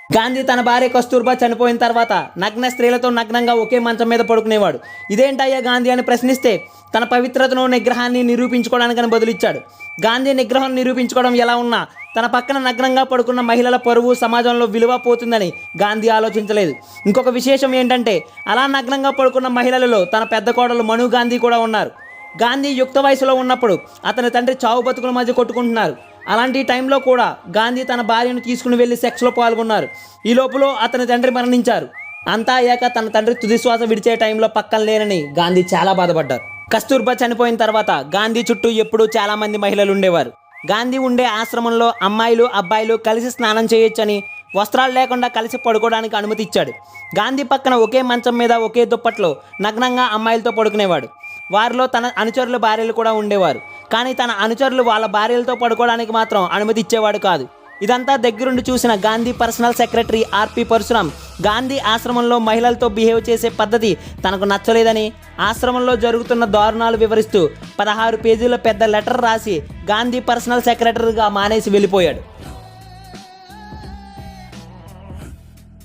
గాంధీ తన భార్య కస్తూర్బా చనిపోయిన తర్వాత నగ్న స్త్రీలతో నగ్నంగా ఒకే మంచం మీద పడుకునేవాడు. ఇదేంటయ్యా గాంధీ అని ప్రశ్నిస్తే తన పవిత్రతను నిగ్రహాన్ని నిరూపించుకోవడానికని బదులిచ్చాడు. గాంధీ నిగ్రహం నిరూపించుకోవడం ఎలా ఉన్నా తన పక్కన నగ్నంగా పడుకున్న మహిళల పరువు సమాజంలో విలువ పోతుందని గాంధీ ఆలోచించలేదు. ఇంకొక విశేషం ఏంటంటే అలా నగ్నంగా పడుకున్న మహిళలలో తన పెద్ద కోడలు మను గాంధీ కూడా ఉన్నారు. గాంధీ యుక్త వయసులో ఉన్నప్పుడు అతని తండ్రి చావు బతుకుల మధ్య కొట్టుకుంటున్నారు. అలాంటి టైంలో కూడా గాంధీ తన భార్యను తీసుకుని వెళ్ళి సెక్స్లో పాల్గొన్నారు. ఈ లోపల అతని తండ్రి మరణించారు. అంతా అయ్యాక తన తండ్రి తుదిశ్వాస విడిచే టైంలో పక్కన లేనని గాంధీ చాలా బాధపడ్డారు. కస్తూర్బా చనిపోయిన తర్వాత గాంధీ చుట్టూ ఎప్పుడూ చాలామంది మహిళలు ఉండేవారు. గాంధీ ఉండే ఆశ్రమంలో అమ్మాయిలు అబ్బాయిలు కలిసి స్నానం చేయొచ్చని, వస్త్రాలు లేకుండా కలిసి పడుకోవడానికి అనుమతి ఇచ్చాడు. గాంధీ పక్కన ఒకే మంచం మీద ఒకే దుప్పట్లో నగ్నంగా అమ్మాయిలతో పడుకునేవాడు. వారిలో తన అనుచరుల భార్యలు కూడా ఉండేవారు. కానీ తన అనుచరులు వాళ్ళ భార్యలతో పడుకోవడానికి మాత్రం అనుమతి ఇచ్చేవాడు కాదు. ఇదంతా దగ్గరుండి చూసిన గాంధీ పర్సనల్ సెక్రటరీ ఆర్పి పరశురాం గాంధీ ఆశ్రమంలో మహిళలతో బిహేవ్ చేసే పద్ధతి తనకు నచ్చలేదని, ఆశ్రమంలో జరుగుతున్న దారుణాలు వివరిస్తూ 16 పేజీల పెద్ద లెటర్ రాసి గాంధీ పర్సనల్ సెక్రటరీగా మానేసి వెళ్ళిపోయాడు.